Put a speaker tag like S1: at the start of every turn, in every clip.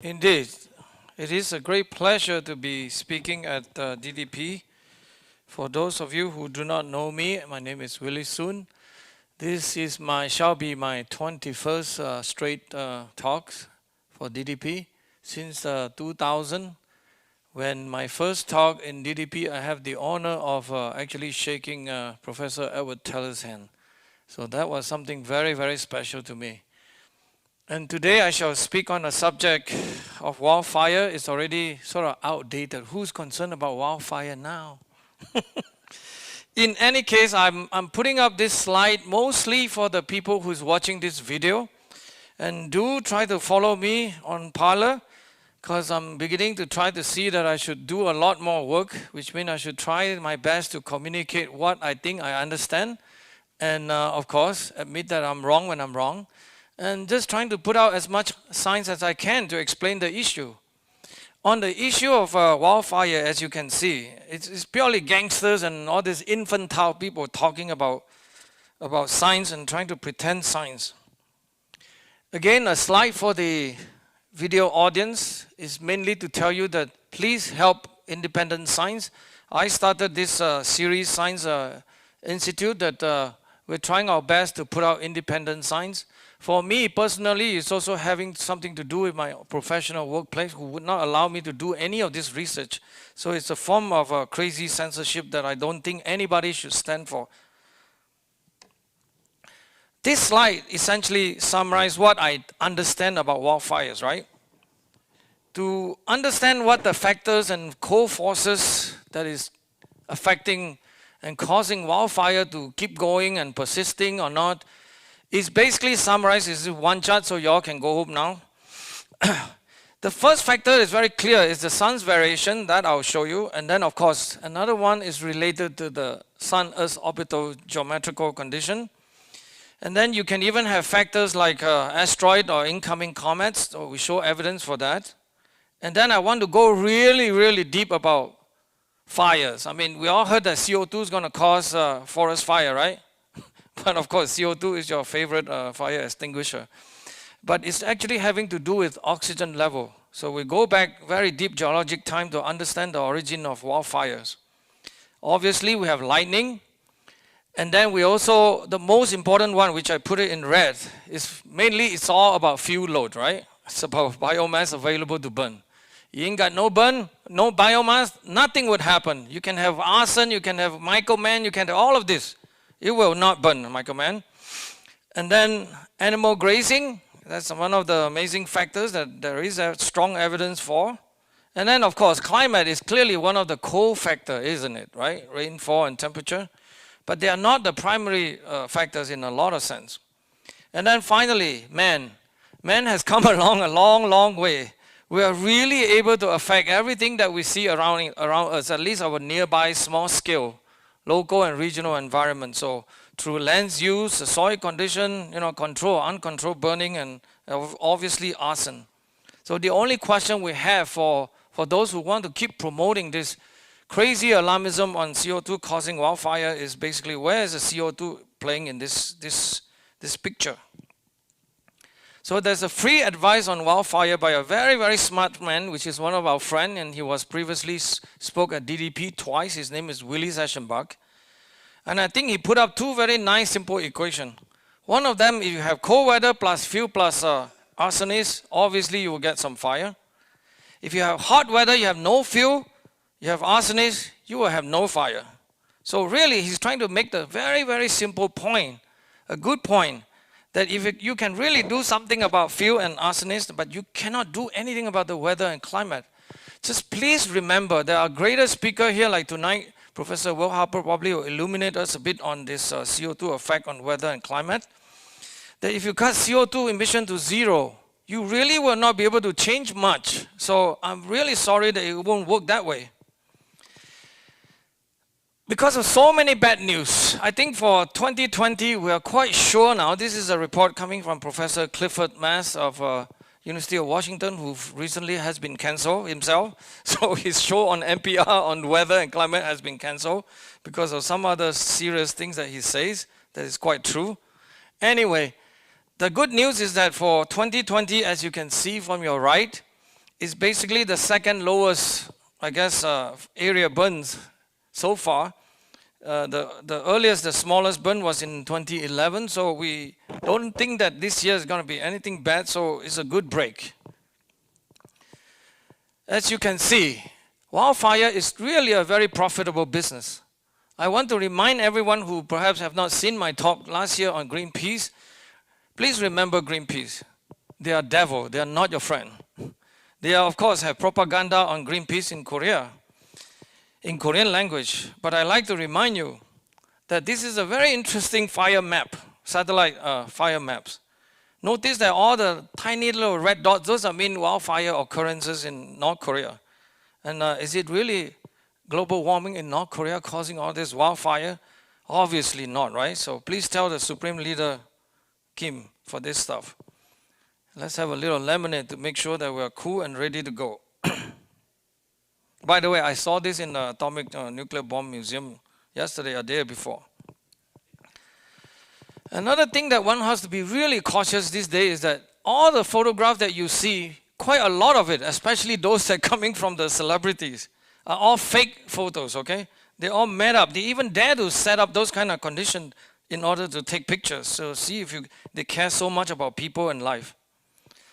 S1: Indeed, it is a great pleasure to be speaking at DDP. For those of you who do not know me, my name is Willie Soon. This shall be my 21st straight talks for DDP since 2000. When my first talk in DDP, I have the honor of actually shaking Professor Edward Teller's hand. So that was something very, very special to me. And today I shall speak on a subject of wildfire. It's already sort of outdated. Who's concerned about wildfire now? In any case, I'm putting up this slide mostly for the people who's watching this video. And do try to follow me on Parler, because I'm beginning to try to see that I should do a lot more work, which means I should try my best to communicate what I think I understand. And of course, admit that I'm wrong when I'm wrong. And just trying to put out as much science as I can to explain the issue. On the issue of wildfire, as you can see, it's purely gangsters and all these infantile people talking about science and trying to pretend science. Again, a slide for the video audience is mainly to tell you that please help independent science. I started this series, Science Institute, that we're trying our best to put out independent science. For me personally, it's also having something to do with my professional workplace who would not allow me to do any of this research. So it's a form of crazy censorship that I don't think anybody should stand for. This slide essentially summarizes what I understand about wildfires, right? To understand what the factors and co-forces that is affecting and causing wildfire to keep going and persisting or not, is basically summarized in one chart, so y'all can go home now. The first factor is very clear, is the sun's variation, that I'll show you. And then of course, another one is related to the sun-earth orbital geometrical condition. And then you can even have factors like asteroid or incoming comets, so we show evidence for that. And then I want to go really, really deep about fires. I mean, we all heard that CO2 is going to cause forest fire, right? But of course, CO2 is your favorite fire extinguisher. But it's actually having to do with oxygen level. So we go back very deep geologic time to understand the origin of wildfires. Obviously, we have lightning. And then we also, the most important one, which I put it in red, is mainly it's all about fuel load, right? It's about biomass available to burn. You ain't got no burn, no biomass, nothing would happen. You can have arson, you can have Michael Mann, you can have all of this. It will not burn, Michael Mann. And then animal grazing, that's one of the amazing factors that there is strong evidence for. And then of course, climate is clearly one of the co-factors, isn't it, right? Rainfall and temperature. But they are not the primary factors in a lot of sense. And then finally, man. Man has come along a long, long way. We are really able to affect everything that we see around us, at least our nearby small scale, local and regional environment. So through land use, the soil condition, control, uncontrolled burning, and obviously arson. So the only question we have for those who want to keep promoting this crazy alarmism on CO2 causing wildfire is basically, where is the CO2 playing in this picture? So there's a free advice on wildfire by a very, very smart man, which is one of our friends, and he was previously spoke at DDP twice. His name is Willie. And I think he put up two very nice, simple equations. One of them, if you have cold weather plus fuel plus arsonist, obviously you will get some fire. If you have hot weather, you have no fuel, you have arsonist, you will have no fire. So really, he's trying to make the very, very simple point, a good point, that if you can really do something about fuel and arsonist, but you cannot do anything about the weather and climate. Just please remember, there are greater speakers here, like tonight, Professor Will Harper probably will illuminate us a bit on this CO2 effect on weather and climate. That if you cut CO2 emission to zero, you really will not be able to change much. So I'm really sorry that it won't work that way. Because of so many bad news, I think for 2020, we are quite sure now, this is a report coming from Professor Clifford Mass of University of Washington, who recently has been cancelled himself. So his show on NPR on weather and climate has been cancelled because of some other serious things that he says that is quite true. Anyway, the good news is that for 2020, as you can see from your right, is basically the second lowest, I guess, area burns so far. The earliest, the smallest burn was in 2011, so we don't think that this year is going to be anything bad, so it's a good break. As you can see, wildfire is really a very profitable business. I want to remind everyone who perhaps have not seen my talk last year on Greenpeace, please remember Greenpeace. They are devil, they are not your friend. They are, of course, have propaganda on Greenpeace in Korea, in Korean language. But I like to remind you that this is a very interesting fire map, satellite fire maps. Notice that all the tiny little red dots, those are mean wildfire occurrences in North Korea. And is it really global warming in North Korea causing all this wildfire? Obviously not, right? So please tell the Supreme Leader Kim for this stuff. Let's have a little lemonade to make sure that we're cool and ready to go. By the way, I saw this in the Atomic Nuclear Bomb Museum yesterday or day before. Another thing that one has to be really cautious these days is that all the photographs that you see, quite a lot of it, especially those that are coming from the celebrities, are all fake photos, okay? They're all made up. They even dare to set up those kind of conditions in order to take pictures. So see if they care so much about people and life.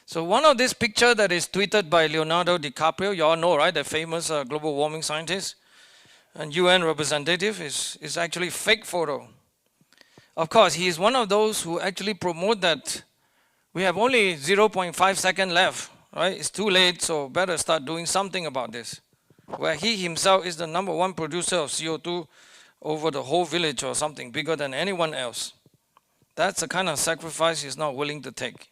S1: So one of this picture that is tweeted by Leonardo DiCaprio, you all know, right? The famous global warming scientist and UN representative is actually fake photo. Of course, he is one of those who actually promote that we have only 0.5 seconds left, right? It's too late, so better start doing something about this. Where he himself is the #1 producer of CO2 over the whole village or something, bigger than anyone else. That's the kind of sacrifice he's not willing to take.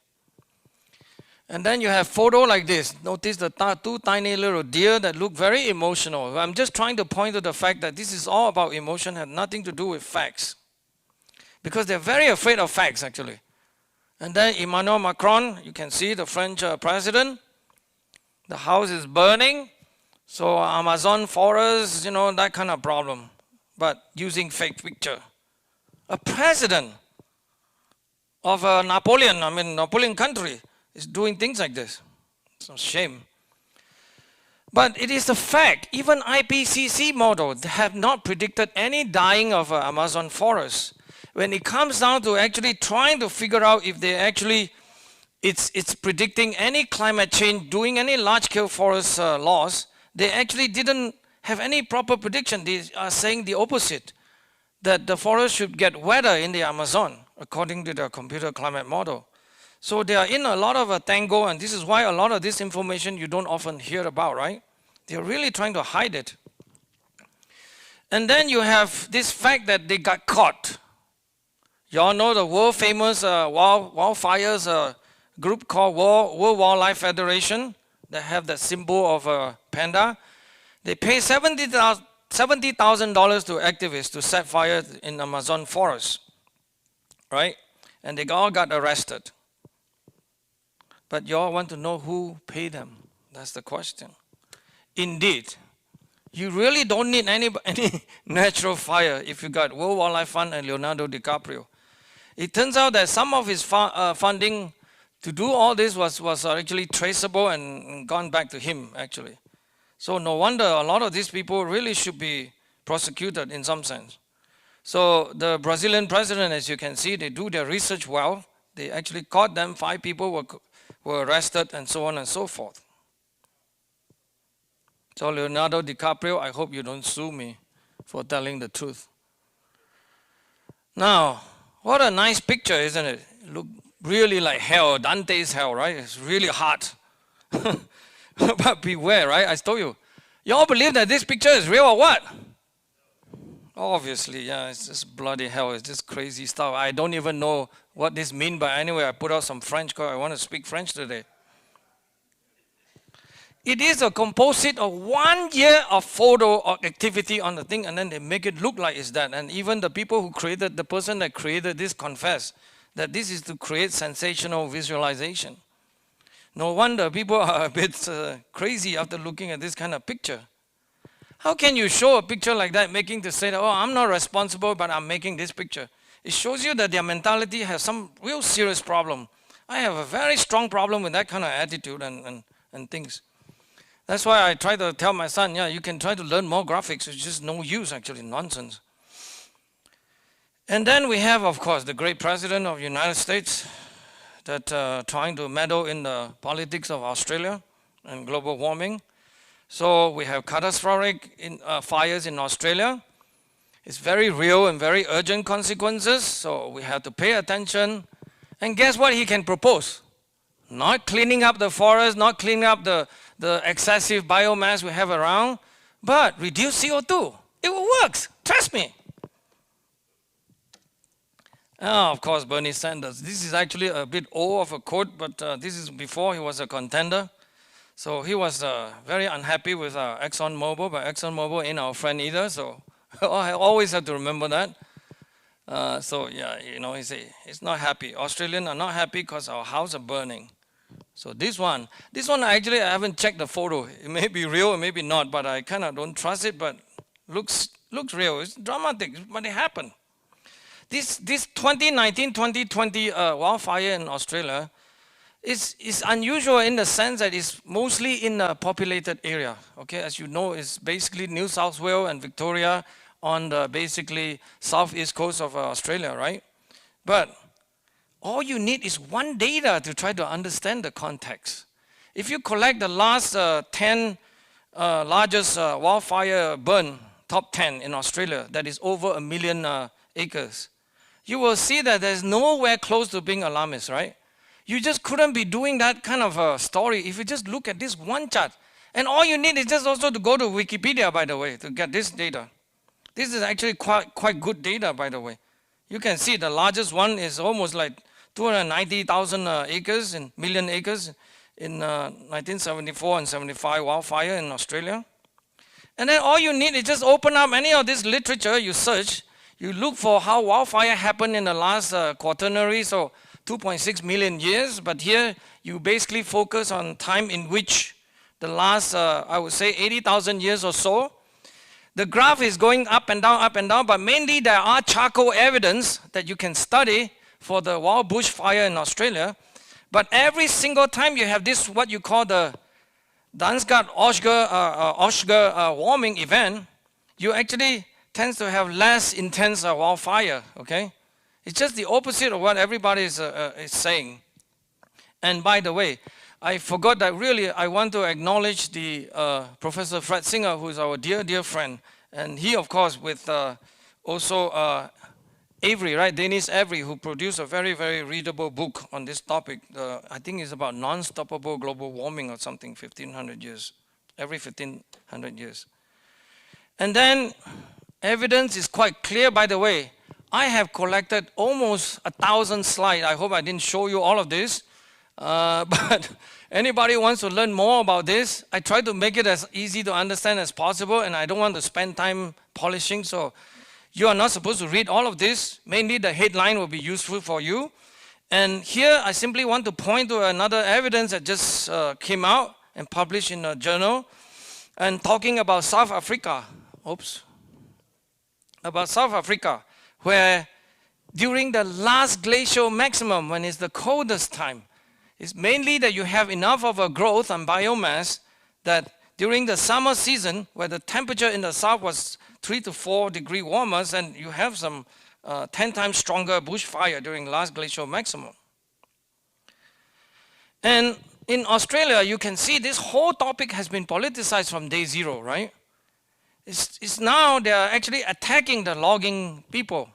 S1: And then you have photo like this. Notice the two tiny little deer that look very emotional. I'm just trying to point to the fact that this is all about emotion, had nothing to do with facts. Because they're very afraid of facts, actually. And then Emmanuel Macron, you can see the French president. The house is burning. So Amazon forest, that kind of problem. But using fake picture. A president of Napoleon country is doing things like this. It's a shame. But it is a fact. Even IPCC models have not predicted any dying of Amazon forest. When it comes down to actually trying to figure out if they actually, it's predicting any climate change, doing any large-scale forest loss, they actually didn't have any proper prediction. They are saying the opposite, that the forest should get wetter in the Amazon, according to their computer climate model. So they are in a lot of a tango, and this is why a lot of this information you don't often hear about, right? They're really trying to hide it. And then you have this fact that they got caught. You all know the world famous wildfires group called World Wildlife Federation that have that symbol of a panda. They pay $70,000 to activists to set fire in Amazon forest, right? And they all got arrested. But you all want to know who paid them. That's the question. Indeed, you really don't need any natural fire if you got World Wildlife Fund and Leonardo DiCaprio. It turns out that some of his funding to do all this was actually traceable and gone back to him, actually. So no wonder a lot of these people really should be prosecuted in some sense. So the Brazilian president, as you can see, they do their research well. They actually caught them. 5 people were arrested and so on and so forth. So Leonardo DiCaprio, I hope you don't sue me for telling the truth. Now, what a nice picture, isn't it? Look really like hell, Dante's hell, right? It's really hot. But beware, right? I told you. You all believe that this picture is real or what? Obviously, yeah, it's just bloody hell. It's just crazy stuff. I don't even know what this means, but anyway, I put out some French because I want to speak French today. It is a composite of 1 year of photo or activity on the thing, and then they make it look like it's that. And even the people who created, the person that created this confess that this is to create sensational visualization. No wonder people are a bit crazy after looking at this kind of picture. How can you show a picture like that, making to say that, oh, I'm not responsible, but I'm making this picture? It shows you that their mentality has some real serious problem. I have a very strong problem with that kind of attitude and things. That's why I try to tell my son, yeah, you can try to learn more graphics. It's just no use, actually, nonsense. And then we have, of course, the great president of the United States that trying to meddle in the politics of Australia and global warming. So we have catastrophic fires in Australia. It's very real and very urgent consequences, so we have to pay attention. And guess what he can propose? Not cleaning up the forest, not cleaning up the excessive biomass we have around, but reduce CO2. It works, trust me. Of course, Bernie Sanders. This is actually a bit old of a quote, but this is before he was a contender. So he was very unhappy with ExxonMobil, but ExxonMobil ain't our friend either, so I always have to remember that. So yeah, you know, he's not happy. Australians are not happy because our houses are burning. So this one actually I haven't checked the photo. It may be real or maybe not, but I kind of don't trust it, but looks real. It's dramatic, but it happened. This 2019-2020 wildfire in Australia is unusual in the sense that it's mostly in a populated area. Okay, as you know, it's basically New South Wales and Victoria on the basically southeast coast of Australia, right? But all you need is one data to try to understand the context. If you collect the last 10 largest wildfire burn, top 10 in Australia, that is over 1 million acres, you will see that there's nowhere close to being alarmist, right? You just couldn't be doing that kind of a story if you just look at this one chart. And all you need is just also to go to Wikipedia, by the way, to get this data. This is actually quite good data, by the way. You can see the largest one is almost like 290,000 acres, in million acres in 1974 and 75 wildfire in Australia. And then all you need is just open up any of this literature, you search, you look for how wildfire happened in the last quaternary, so 2.6 million years, but here you basically focus on time in which the last, I would say 80,000 years or so. The graph is going up and down, but mainly there are charcoal evidence that you can study for the wild bush fire in Australia. But every single time you have this, what you call the Dansgaard-Oshger warming event, you actually tends to have less intense wildfire, okay? It's just the opposite of what everybody is saying. And by the way, I forgot that really I want to acknowledge the Professor Fred Singer, who is our dear friend. And he, of course, with also Avery, right? Dennis Avery, who produced a very, very readable book on this topic. I think it's about non-stoppable global warming or something, 1,500 years, every 1,500 years. And then evidence is quite clear, by the way. I have collected almost 1,000 slides. I hope I didn't show you all of this. But anybody wants to learn more about this, I try to make it as easy to understand as possible, and I don't want to spend time polishing, so you are not supposed to read all of this. Mainly the headline will be useful for you. And here I simply want to point to another evidence that just came out and published in a journal, and talking about South Africa. About South Africa, where during the last glacial maximum, when it's the coldest time, it's mainly that you have enough of a growth and biomass that during the summer season, where the temperature in the south was 3 to 4 degrees warmer, and you have some 10 times stronger bushfire during last glacial maximum. And in Australia, you can see this whole topic has been politicized from day zero, right? It's now they are actually attacking the logging people.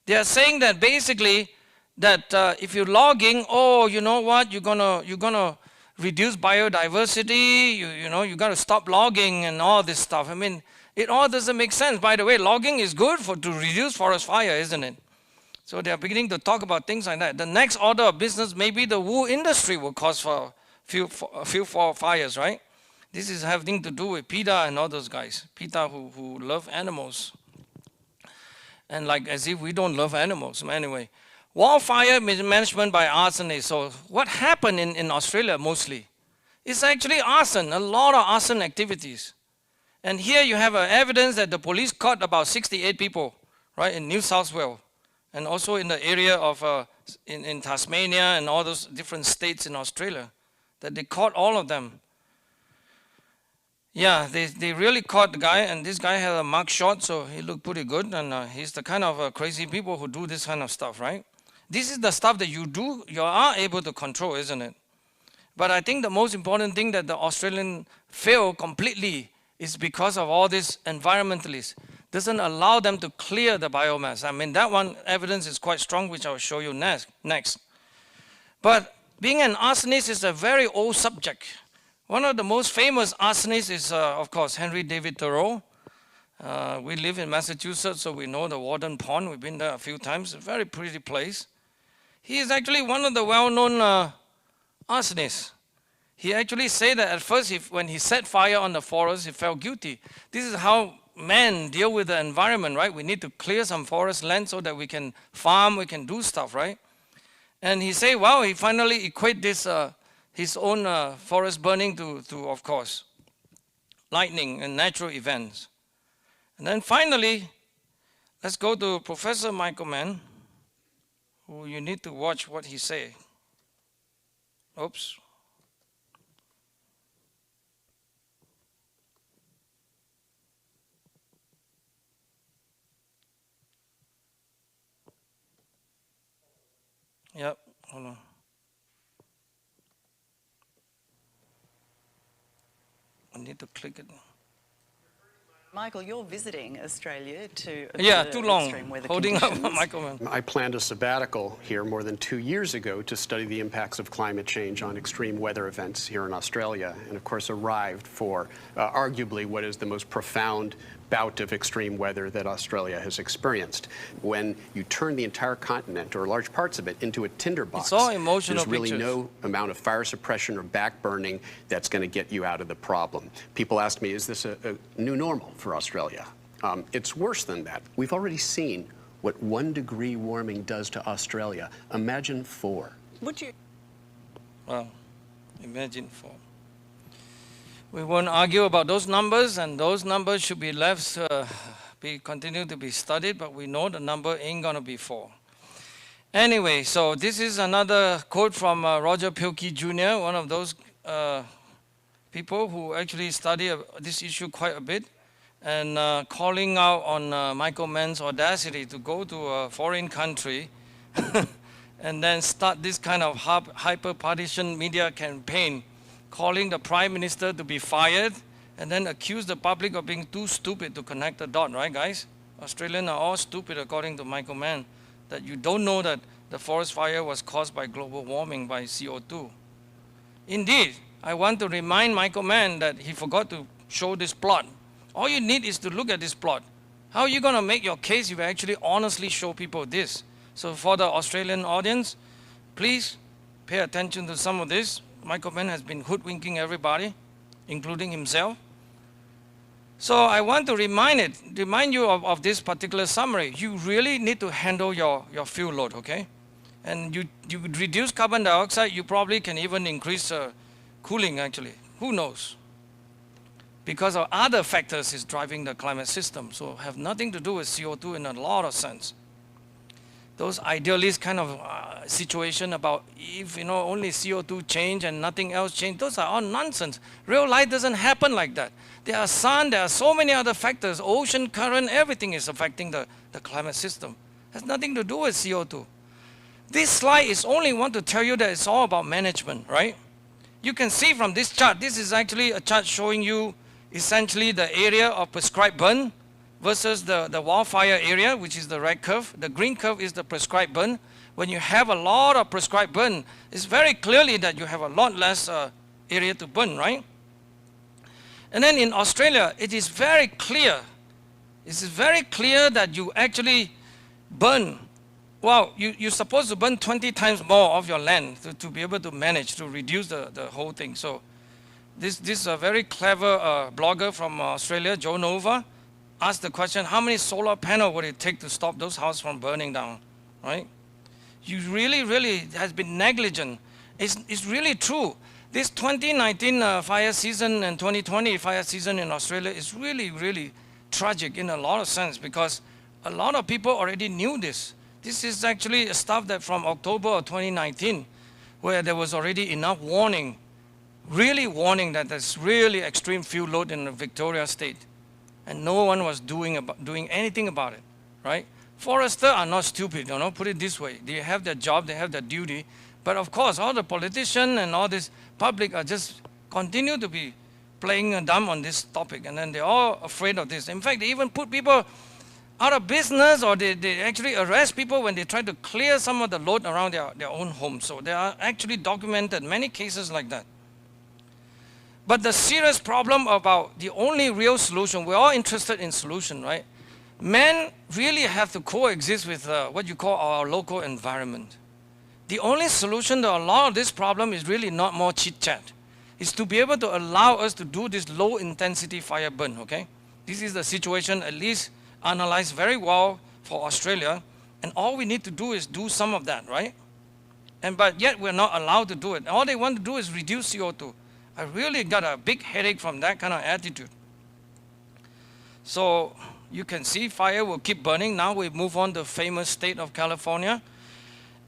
S1: They are saying that basically that if you're logging, oh, you know what, you're gonna reduce biodiversity. You got to stop logging and all this stuff. I mean, it all doesn't make sense. By the way, logging is good to reduce forest fire, isn't it? So they are beginning to talk about things like that. The next order of business, maybe the wool industry will cause for few fires, right? This is having to do with PETA and all those guys. PETA who love animals. And like as if we don't love animals. Anyway, wildfire management by arsonists. So what happened in Australia mostly? It's actually arson, a lot of arson activities. And here you have evidence that the police caught about 68 people, right, in New South Wales. And also in the area of, in Tasmania and all those different states in Australia, that they caught all of them. Yeah, they really caught the guy, and this guy had a mug shot, so he looked pretty good, and he's the kind of crazy people who do this kind of stuff, right? This is the stuff that you are able to control, isn't it? But I think the most important thing that the Australian fail completely is because of all these environmentalists. Doesn't allow them to clear the biomass. I mean, that one evidence is quite strong, which I'll show you next. But being an arsonist is a very old subject. One of the most famous arsonists is, of course, Henry David Thoreau. We live in Massachusetts, so we know the Warden Pond. We've been there a few times. A very pretty place. He is actually one of the well-known arsonists. He actually said that at first, when he set fire on the forest, he felt guilty. This is how men deal with the environment, right? We need to clear some forest land so that we can farm, we can do stuff, right? And he said, well, he finally equate this his own forest burning to, of course, lightning and natural events. And then finally, let's go to Professor Michael Mann, who you need to watch what he say. Oops. Yep, hold on. I need to click it.
S2: Michael, you're visiting Australia to
S1: observe too long,
S2: extreme weather
S1: holding
S2: conditions.
S1: up Michael Mann.
S3: I planned a sabbatical here more than 2 years ago to study the impacts of climate change on extreme weather events here in Australia, and of course arrived for arguably what is the most profound bout of extreme weather that Australia has experienced. When you turn the entire continent, or large parts of it, into a tinderbox,
S1: it's all emotional
S3: there's really
S1: pictures.
S3: no amount of fire suppression or backburning that's going to get you out of the problem. People ask me, is this a new normal for Australia? It's worse than that. We've already seen what 1 degree warming does to Australia. Imagine 4.
S2: Would you?
S1: Well, imagine 4. We won't argue about those numbers, and those numbers should be left, continue to be studied, but we know the number ain't gonna be 4. Anyway, so this is another quote from Roger Pielke Jr., one of those people who actually study this issue quite a bit, and calling out on Michael Mann's audacity to go to a foreign country and then start this kind of hyper-partisan media campaign, calling the Prime Minister to be fired, and then accuse the public of being too stupid to connect the dot, right guys? Australians are all stupid according to Michael Mann, that you don't know that the forest fire was caused by global warming by CO2. Indeed, I want to remind Michael Mann that he forgot to show this plot. All you need is to look at this plot. How are you going to make your case if you actually honestly show people this? So for the Australian audience, please pay attention to some of this. Michael Mann has been hoodwinking everybody, including himself. So I want to remind you of this particular summary. You really need to handle your fuel load, okay? And you reduce carbon dioxide, you probably can even increase cooling actually. Who knows? Because of other factors is driving the climate system. So have nothing to do with CO2 in a lot of sense. Those idealist kind of situation about if only CO2 change and nothing else change, those are all nonsense. Real life doesn't happen like that. There are sun, there are so many other factors, ocean current, everything is affecting the climate system. It has nothing to do with CO2. This slide is only want to tell you that it's all about management, right? You can see from this chart, this is actually a chart showing you essentially the area of prescribed burn versus the wildfire area, which is the red curve. The green curve is the prescribed burn. When you have a lot of prescribed burn, it's very clearly that you have a lot less area to burn, right? And then in Australia, it is very clear. It is very clear that you actually burn. Well, you're supposed to burn 20 times more of your land to be able to manage, to reduce the whole thing. So this is a very clever blogger from Australia, Joe Nova, asked the question, how many solar panels would it take to stop those houses from burning down, right? You really has been negligent. It's really true. This 2019 fire season and 2020 fire season in Australia is really tragic in a lot of sense because a lot of people already knew this. This is actually stuff that from October of 2019 where there was already enough warning really warning that there's really extreme fuel load in the Victoria state. And no one was doing anything about it, right? Foresters are not stupid, put it this way. They have their job, they have their duty. But of course, all the politicians and all this public are just continue to be playing dumb on this topic. And then they're all afraid of this. In fact, they even put people out of business, or they actually arrest people when they try to clear some of the load around their own homes. So there are actually documented many cases like that. But the serious problem about the only real solution, we're all interested in solution, right? Men really have to coexist with what you call our local environment. The only solution to a lot of this problem is really not more chit-chat. It's to be able to allow us to do this low-intensity fire burn, okay? This is the situation at least analyzed very well for Australia, and all we need to do is do some of that, right? But yet we're not allowed to do it. All they want to do is reduce CO2. I really got a big headache from that kind of attitude. So you can see fire will keep burning. Now we move on to the famous state of California.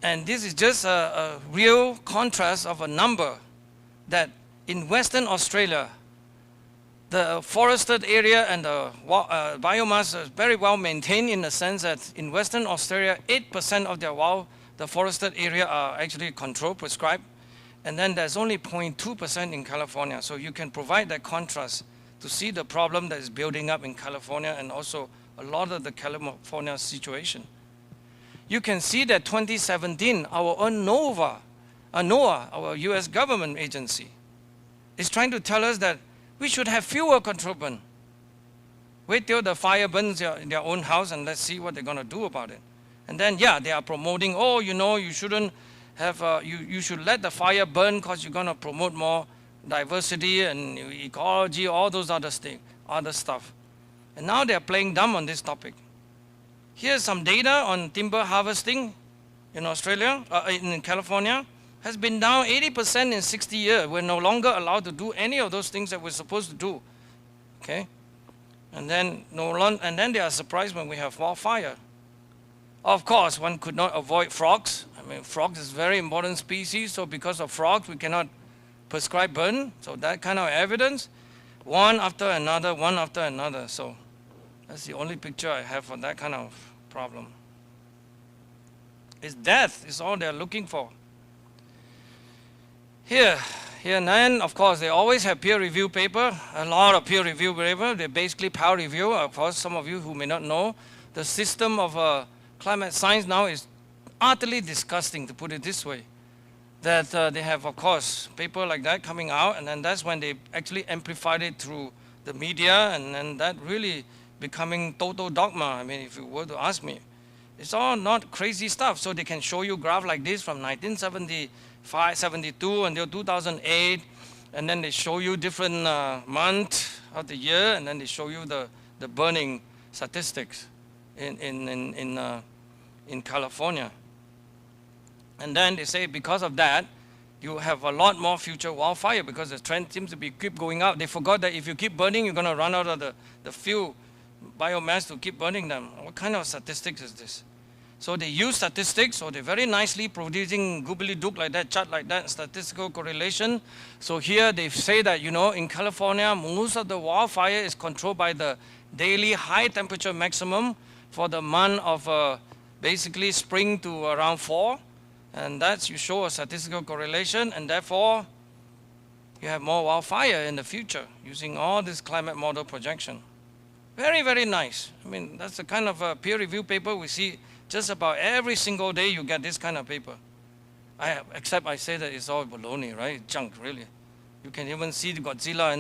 S1: And this is just a real contrast of a number that in Western Australia, the forested area and the biomass is very well maintained, in the sense that in Western Australia, 8% of the forested area are actually controlled, prescribed. And then there's only 0.2% in California. So you can provide that contrast to see the problem that is building up in California, and also a lot of the California situation. You can see that 2017, our own NOAA, our US government agency, is trying to tell us that we should have fewer control burn. Wait till the fire burns their own house, and let's see what they're going to do about it. And then, yeah, they are promoting, you shouldn't have, you should let the fire burn because you're going to promote more diversity and ecology, all those other stuff. And now they're playing dumb on this topic. Here's some data on timber harvesting in Australia, in California. Has been down 80% in 60 years. We're no longer allowed to do any of those things that we're supposed to do. Okay? And then they are surprised when we have wildfire. Of course, one could not avoid frogs. I mean, frogs is a very important species, so because of frogs, we cannot prescribe burn. So that kind of evidence, one after another. So that's the only picture I have for that kind of problem. It's death is all they're looking for. Here, and then, of course, they always have peer review paper, a lot of peer review paper. They're basically peer review. Of course, some of you who may not know, the system of climate science now is utterly disgusting, to put it this way. That they have, of course, paper like that coming out, and then that's when they actually amplified it through the media, and then that really becoming total dogma. I mean, if you were to ask me, it's all not crazy stuff. So they can show you graph like this from 1975, 72 until 2008, and then they show you different month of the year, and then they show you the burning statistics in California. And then they say because of that, you have a lot more future wildfire, because the trend seems to be keep going up. They forgot that if you keep burning, you're going to run out of the fuel biomass to keep burning them. What kind of statistics is this? So they use statistics, so they're very nicely producing gobbledygook like that, chart like that, statistical correlation. So here they say that, in California, most of the wildfire is controlled by the daily high temperature maximum for the month of basically spring to around fall. And that's, you show a statistical correlation, and therefore you have more wildfire in the future using all this climate model projection. Very, very nice. I mean, that's the kind of peer review paper we see just about every single day. You get this kind of paper. Except I say that it's all baloney, right? Junk, really. You can even see the Godzilla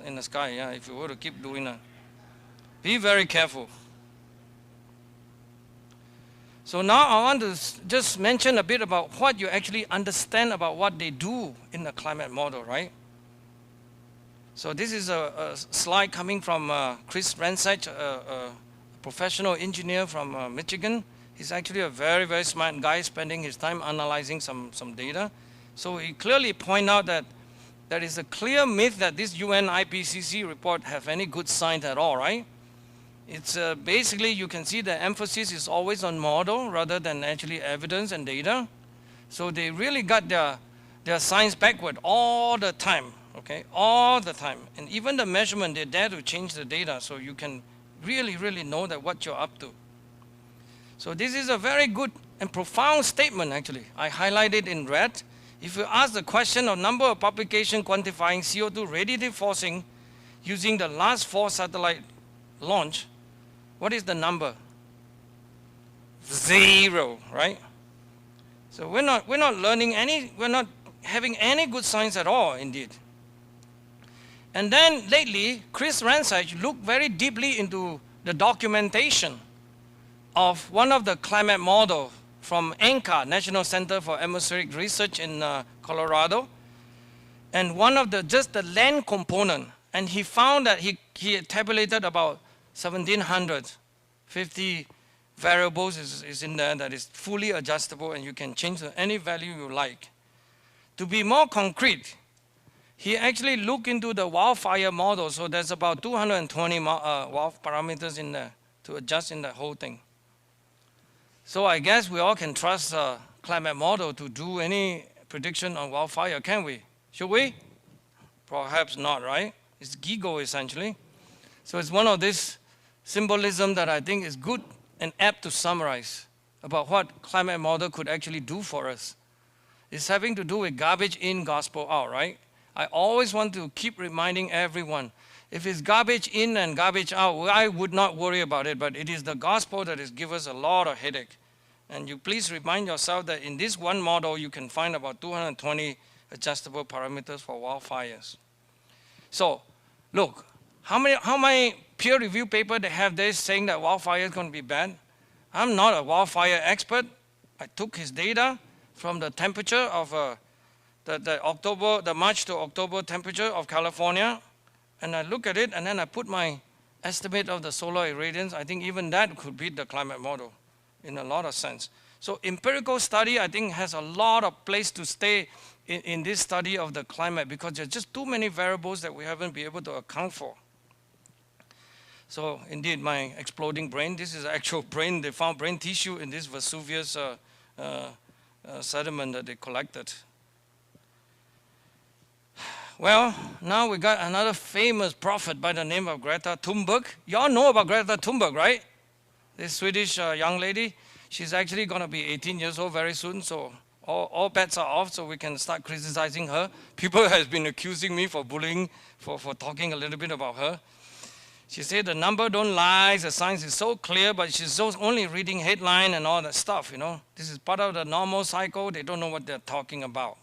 S1: in the sky, yeah, if you were to keep doing that. Be very careful. So now I want to just mention a bit about what you actually understand about what they do in the climate model, right? So this is a slide coming from Chris Ransach, a professional engineer from Michigan. He's actually a very, very smart guy, spending his time analyzing some data. So he clearly pointed out that there is a clear myth that this UN IPCC report have any good science at all, right? It's basically, you can see the emphasis is always on model rather than actually evidence and data. So they really got their their science backward all the time, okay, all the time. And even the measurement, they dare to change the data so you can really, really know that what you're up to. So this is a very good and profound statement, actually. I highlighted in red. If you ask the question of number of publications quantifying CO2 radiative forcing using the last 4 satellite launch, what is the number? 0, right? So we're not learning any, we're not having any good science at all, indeed. And then lately, Chris Ransage looked very deeply into the documentation of one of the climate models from NCAR, National Center for Atmospheric Research in Colorado, and one of just the land component. And he found that he had tabulated about 1,750 variables is in there that is fully adjustable, and you can change any value you like. To be more concrete, he actually looked into the wildfire model, so there's about 220 parameters in there to adjust in the whole thing. So I guess we all can trust a climate model to do any prediction on wildfire, can we? Should we? Perhaps not, right? It's GIGO essentially. So it's one of this symbolism that I think is good and apt to summarize about what climate model could actually do for us. It's having to do with garbage in, gospel out, right? I always want to keep reminding everyone, if it's garbage in and garbage out, I would not worry about it, but it is the gospel that has given us a lot of headache. And you please remind yourself that in this one model, you can find about 220 adjustable parameters for wildfires. So, look, how many peer-reviewed papers they have there saying that wildfire is going to be bad? I'm not a wildfire expert. I took his data from the temperature of the March to October temperature of California, and I look at it, and then I put my estimate of the solar irradiance. I think even that could beat the climate model in a lot of sense. So empirical study, I think, has a lot of place to stay in this study of the climate, because there's just too many variables that we haven't been able to account for. So indeed, my exploding brain, this is actual brain. They found brain tissue in this Vesuvius sediment that they collected. Well, now we got another famous prophet by the name of Greta Thunberg. You all know about Greta Thunberg, right? This Swedish young lady. She's actually going to be 18 years old very soon, so all bets are off, so we can start criticizing her. People have been accusing me for bullying, for talking a little bit about her. She said the number don't lie, the science is so clear, but she's just only reading headline and all that stuff, you know. This is part of the normal cycle. They don't know what they're talking about.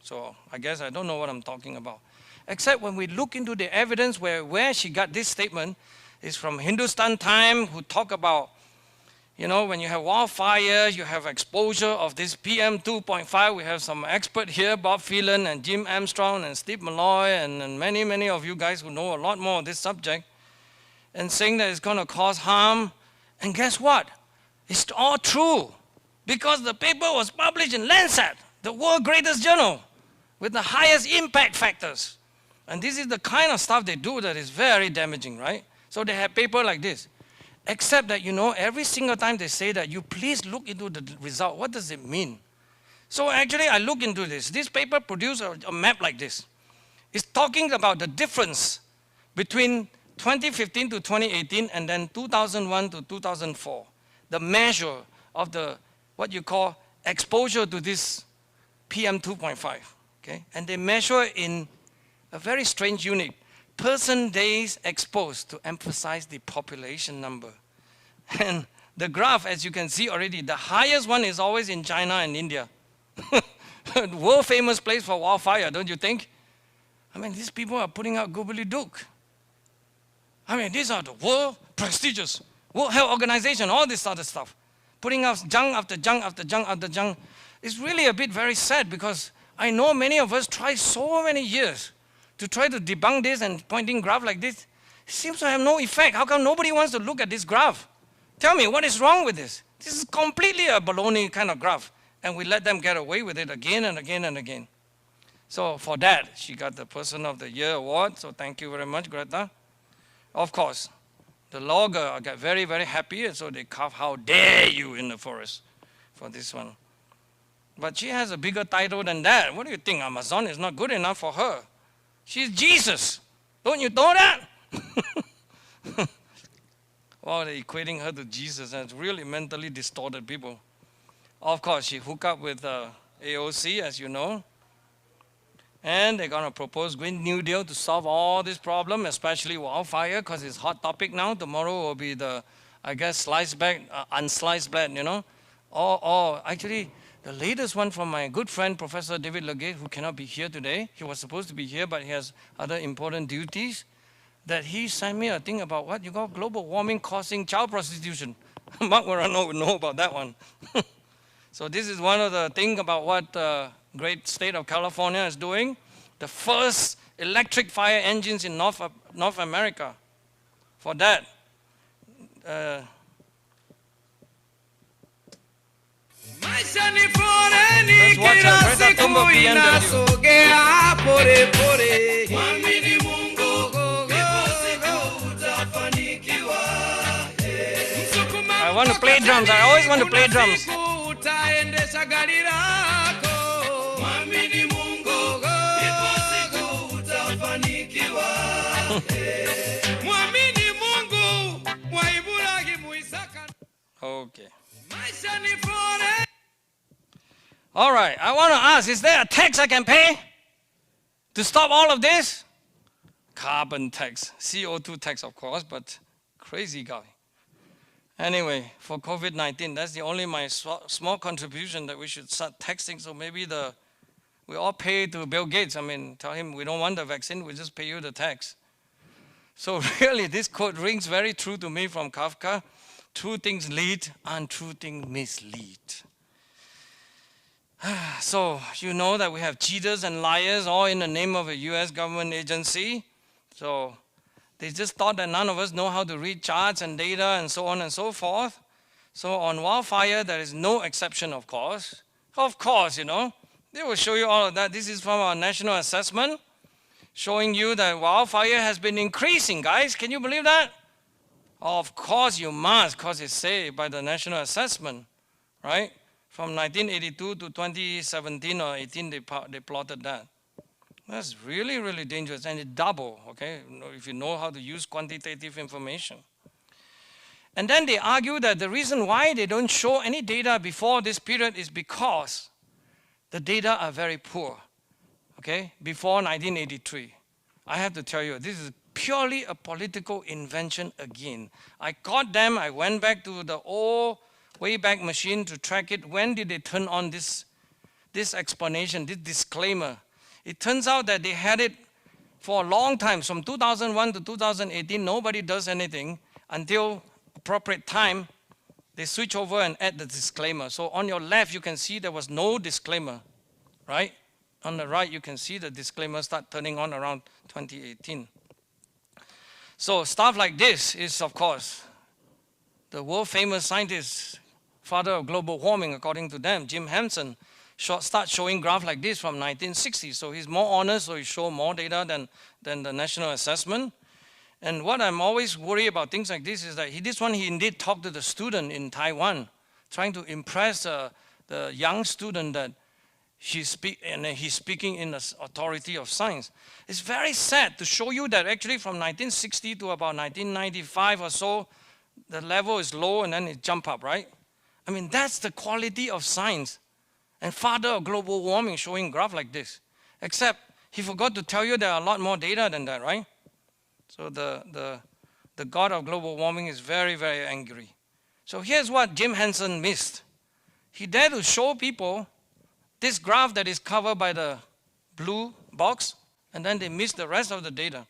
S1: So I guess I don't know what I'm talking about. Except when we look into the evidence where she got this statement is from Hindustan Times, who talk about, you know, when you have wildfires, you have exposure of this PM 2.5. We have some expert here, Bob Phelan and Jim Armstrong and Steve Malloy and many, many of you guys who know a lot more of this subject, and saying that it's going to cause harm. And guess what? It's all true, because the paper was published in Lancet, the world's greatest journal, with the highest impact factors. And this is the kind of stuff they do that is very damaging, right? So they have paper like this. Except that, you know, every single time they say that, you please look into the result. What does it mean? So actually, I look into this. This paper produced a map like this. It's talking about the difference between 2015 to 2018 and then 2001 to 2004. The measure of the, what you call, exposure to this PM 2.5, okay? And they measure in a very strange unit, person days exposed, to emphasize the population number. And the graph, as you can see already, the highest one is always in China and India. World famous place for wildfire, don't you think? I mean, these people are putting out gobbledygook. I mean, these are the world prestigious, World Health Organization, all this other stuff. Putting out junk after junk after junk after junk. It's really a bit very sad, because I know many of us try so many years to try to debunk this, and pointing graph like this, it seems to have no effect. How come nobody wants to look at this graph? Tell me, what is wrong with this? This is completely a baloney kind of graph, and we let them get away with it again and again and again. So for that, she got the Person of the Year award, so thank you very much, Greta. Of course, the logger got very, very happy, and so they carved "How dare you" in the forest for this one. But she has a bigger title than that. What do you think? Amazon is not good enough for her. She's Jesus. Don't you know that? Well, they're equating her to Jesus, and it's really mentally distorted people. Of course, she hooked up with AOC, as you know. And they're going to propose Green New Deal to solve all this problem, especially wildfire, because it's a hot topic now. Tomorrow will be the, I guess, sliced bread, unsliced bread, you know. Or actually, the latest one from my good friend, Professor David Legate, who cannot be here today. He was supposed to be here, but he has other important duties. That he sent me a thing about what you call global warming causing child prostitution. Mark Morano would know about that one. So this is one of the things about what the great state of California is doing. The first electric fire engines in North America. For that, let's watch a Greta Thunberg BMW. I want to play drums. I always want to play drums. Okay. All right. I want to ask, is there a tax I can pay to stop all of this? Carbon tax, CO2 tax, of course, but crazy guy. Anyway, for COVID-19, that's the only my small contribution that we should start taxing. So maybe we all pay to Bill Gates. I mean, tell him we don't want the vaccine, we just pay you the tax. So really, this quote rings very true to me from Kafka. True things lead, untrue things mislead. So you know that we have cheaters and liars all in the name of a US government agency. So they just thought that none of us know how to read charts and data and so on and so forth. So on wildfire, there is no exception, of course. Of course, you know, they will show you all of that. This is from our national assessment, showing you that wildfire has been increasing, guys. Can you believe that? Of course you must, because it's said by the national assessment, right? From 1982 to 2017 or 18, they plotted that. That's really, really dangerous, and it double, okay, if you know how to use quantitative information. And then they argue that the reason why they don't show any data before this period is because the data are very poor, okay, before 1983. I have to tell you, this is purely a political invention again. I caught them, I went back to the old Wayback Machine to track it. When did they turn on this explanation, this disclaimer? It turns out that they had it for a long time. From 2001 to 2018, nobody does anything until appropriate time, they switch over and add the disclaimer. So on your left, you can see there was no disclaimer, right? On the right, you can see the disclaimer start turning on around 2018. So stuff like this is, of course, the world famous scientist, father of global warming, according to them, Jim Hansen, start showing graph like this from 1960. So he's more honest, so he show more data than the national assessment. And what I'm always worried about things like this is that he indeed talked to the student in Taiwan, trying to impress the young student that he's speaking in the authority of science. It's very sad to show you that actually from 1960 to about 1995 or so, the level is low and then it jump up, right? I mean, that's the quality of science. And father of global warming showing graph like this. Except he forgot to tell you there are a lot more data than that, right? So the God of global warming is very, very angry. So here's what Jim Hansen missed. He dared to show people this graph that is covered by the blue box, and then they missed the rest of the data.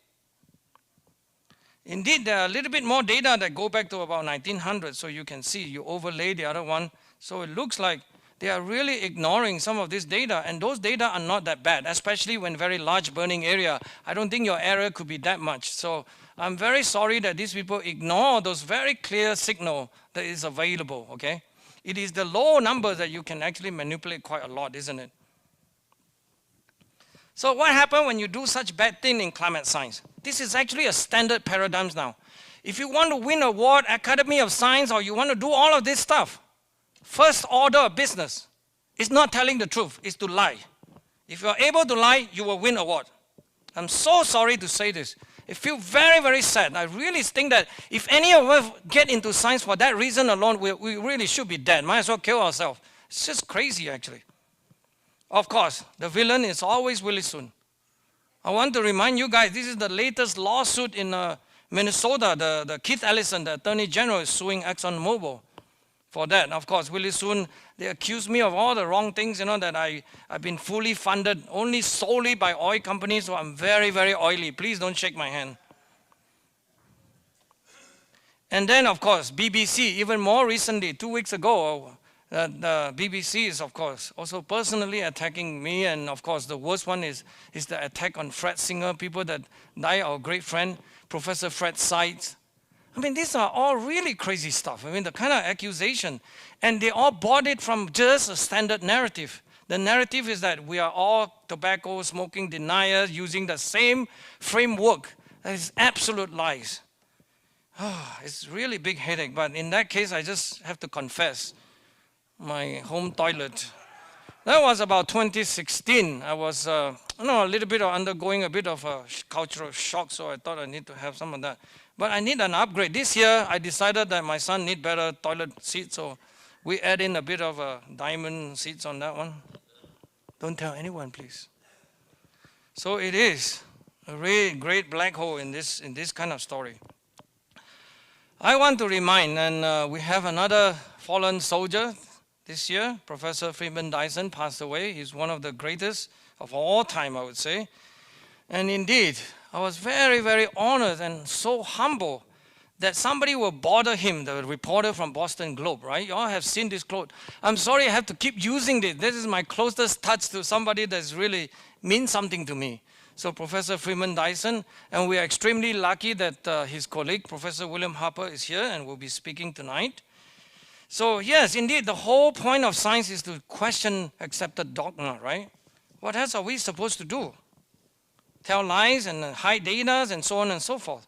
S1: Indeed, there are a little bit more data that go back to about 1900, so you can see, you overlay the other one. So it looks like they are really ignoring some of this data, and those data are not that bad, especially when very large burning area. I don't think your error could be that much. So I'm very sorry that these people ignore those very clear signal that is available, okay? It is the low numbers that you can actually manipulate quite a lot, isn't it? So what happens when you do such bad thing in climate science? This is actually a standard paradigm now. If you want to win an award, Academy of Science, or you want to do all of this stuff, first order of business It's not telling the truth, it's to lie. If you're able to lie, you will win an award. I'm so sorry to say this. I feel very, very sad. I really think that if any of us get into science for that reason alone, we really should be dead. Might as well kill ourselves. It's just crazy, actually. Of course, the villain is always Willie soon. I want to remind you guys, this is the latest lawsuit in Minnesota. The Keith Ellison, the Attorney General, is suing ExxonMobil for that. Of course, Willie soon, they accuse me of all the wrong things, that I've been fully funded only solely by oil companies, so I'm very, very oily. Please don't shake my hand. And then, of course, BBC, even more recently, 2 weeks ago, the BBC is, of course, also personally attacking me, and of course, the worst one is the attack on Fred Singer, people that died, our great friend, Professor Fred Seitz. I mean, these are all really crazy stuff. I mean, the kind of accusation, and they all bought it from just a standard narrative. The narrative is that we are all tobacco smoking deniers using the same framework. That is absolute lies. Oh, it's really big headache, but in that case, I just have to confess my home toilet. That was about 2016. I was a little bit of undergoing a bit of a cultural shock, so I thought I need to have some of that. But I need an upgrade. This year, I decided that my son need better toilet seats, so we add in a bit of diamond seats on that one. Don't tell anyone, please. So it is a really great black hole in this kind of story. I want to remind, and we have another fallen soldier this year. Professor Freeman Dyson passed away. He's one of the greatest of all time, I would say. And indeed, I was very, very honored and so humble that somebody will bother him, the reporter from Boston Globe, right? You all have seen this quote. I'm sorry I have to keep using this. This is my closest touch to somebody that's really means something to me. So Professor Freeman Dyson, and we are extremely lucky that his colleague, Professor William Harper, is here and will be speaking tonight. So yes, indeed, the whole point of science is to question accepted dogma, right? What else are we supposed to do? Tell lies and hide data and so on and so forth.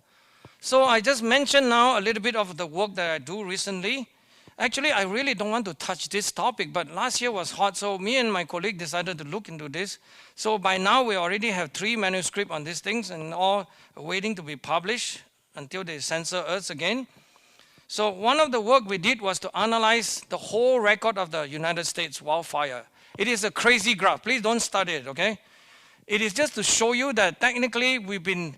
S1: So I just mentioned now a little bit of the work that I do recently. Actually, I really don't want to touch this topic, but last year was hot, so me and my colleague decided to look into this. So by now, we already have 3 manuscripts on these things and all waiting to be published until they censor us again. So one of the work we did was to analyze the whole record of the United States wildfire. It is a crazy graph. Please don't study it, okay? It is just to show you that technically we've been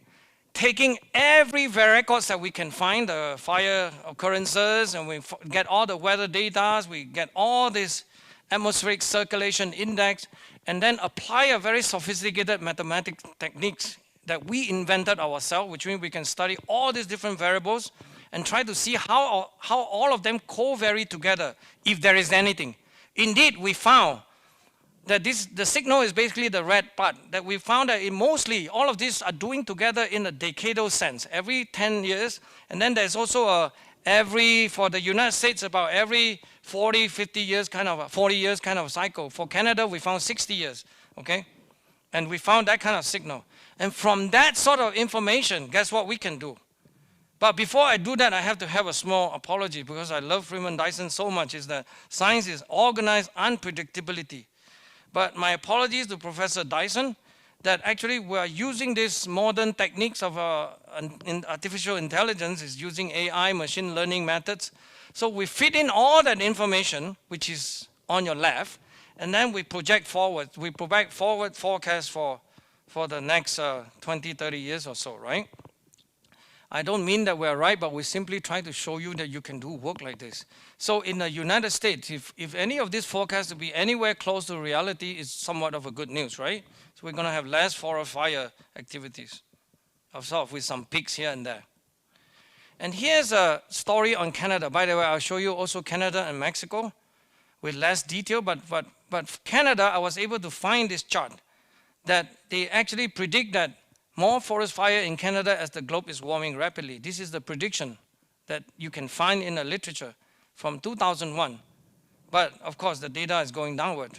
S1: taking every records that we can find, the fire occurrences, and we get all the weather data, we get all this atmospheric circulation index, and then apply a very sophisticated mathematical techniques that we invented ourselves, which means we can study all these different variables and try to see how all of them co-vary together, if there is anything. Indeed, we found that the signal is basically the red part, that we found that mostly all of these are doing together in a decadal sense, every 10 years. And then there's also for the United States, about every 40, 50 years, 40 years kind of cycle. For Canada, we found 60 years, okay? And we found that kind of signal. And from that sort of information, guess what we can do? But before I do that, I have to have a small apology, because I love Freeman Dyson so much, is that science is organized unpredictability. But my apologies to Professor Dyson, that actually we are using these modern techniques of in artificial intelligence, is using AI, machine learning methods. So we fit in all that information, which is on your left, and then we project forward. We project forward forecast for the next 20, 30 years or so, right? I don't mean that we're right, but we simply try to show you that you can do work like this. So in the United States, if any of these forecasts to be anywhere close to reality, is somewhat of a good news, right? So we're going to have less forest fire activities, with some peaks here and there. And here's a story on Canada. By the way, I'll show you also Canada and Mexico with less detail, but Canada, I was able to find this chart that they actually predict that more forest fire in Canada as the globe is warming rapidly. This is the prediction that you can find in the literature from 2001. But of course, the data is going downward.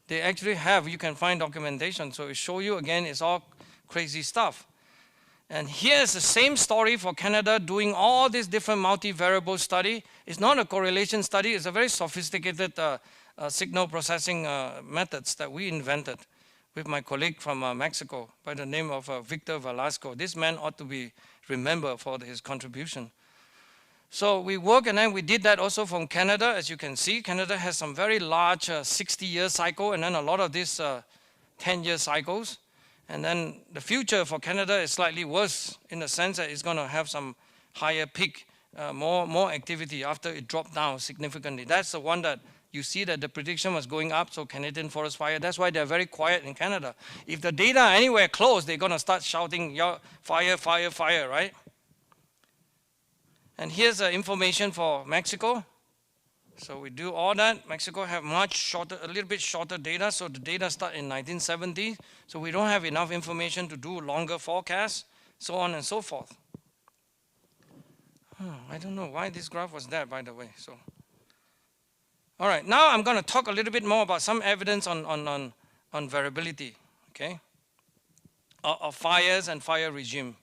S1: They actually have, you can find documentation. So it shows you again, it's all crazy stuff. And here's the same story for Canada, doing all these different multivariable study. It's not a correlation study, it's a very sophisticated signal processing methods that we invented with my colleague from Mexico by the name of Victor Velasco. This man ought to be remembered for his contribution. So we work, and then we did that also from Canada. As you can see, Canada has some very large 60-year cycle, and then a lot of these 10-year cycles. And then the future for Canada is slightly worse in the sense that it's going to have some higher peak, more activity after it dropped down significantly. That's the one that you see that the prediction was going up, so Canadian forest fire. That's why they're very quiet in Canada. If the data are anywhere close, they're going to start shouting, fire, fire, fire, right? And here's information for Mexico. So we do all that. Mexico have much shorter, a little bit shorter data. So the data start in 1970. So we don't have enough information to do longer forecasts, so on and so forth. I don't know why this graph was there, by the way. So, all right, now I'm going to talk a little bit more about some evidence on variability, okay, of fires and fire regime.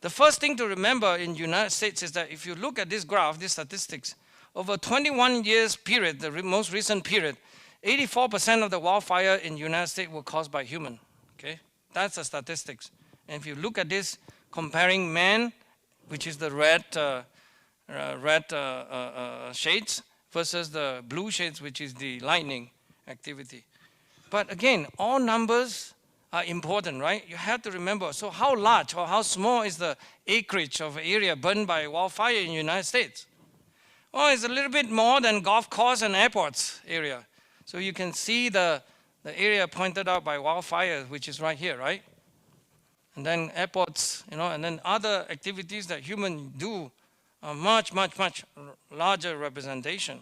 S1: The first thing to remember in the United States is that if you look at this graph, these statistics, over 21 years period, the most recent period, 84% of the wildfire in the United States were caused by human, okay? That's the statistics. And if you look at this, comparing man, which is the red shades, versus the blue shades, which is the lightning activity. But again, all numbers are important, right? You have to remember, so how large or how small is the acreage of area burned by wildfire in the United States? Oh, it's a little bit more than golf course and airports area. So you can see the area pointed out by wildfires, which is right here, right? And then airports, you know, and then other activities that humans do are much, much, much larger representation.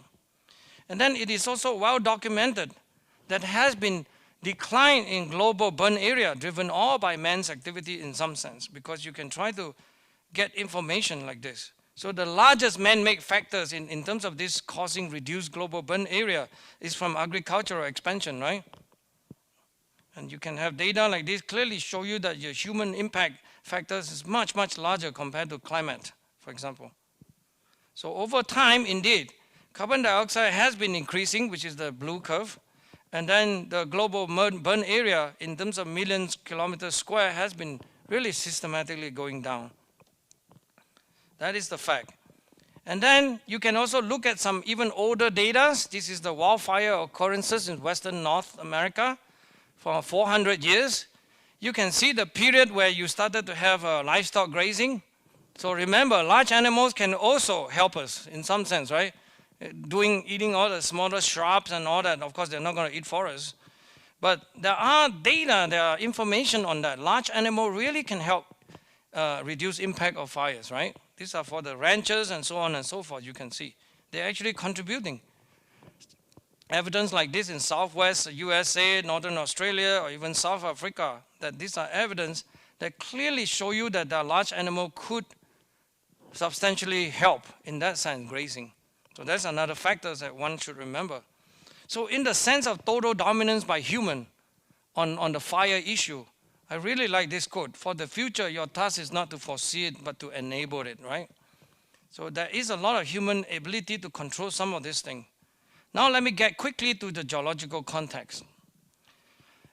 S1: And then it is also well documented that has been decline in global burn area driven all by man's activity in some sense, because you can try to get information like this. So the largest man-made factors in terms of this causing reduced global burn area is from agricultural expansion, right? And you can have data like this clearly show you that your human impact factors is much, much larger compared to climate, for example. So over time, indeed, carbon dioxide has been increasing, which is the blue curve. And then the global burn area in terms of millions kilometers square has been really systematically going down. That is the fact. And then you can also look at some even older data. This is the wildfire occurrences in Western North America for 400 years. You can see the period where you started to have livestock grazing. So remember, large animals can also help us in some sense, right? Eating all the smaller shrubs and all that. Of course, they're not going to eat forests. But there are data, there are information on that. Large animal really can help reduce impact of fires, right? These are for the ranchers and so on and so forth, you can see. They're actually contributing. Evidence like this in Southwest USA, Northern Australia, or even South Africa, that these are evidence that clearly show you that the large animal could substantially help in that sense, grazing. So that's another factor that one should remember. So in the sense of total dominance by human on the fire issue, I really like this quote. For the future, your task is not to foresee it, but to enable it, right? So there is a lot of human ability to control some of this thing. Now let me get quickly to the geological context.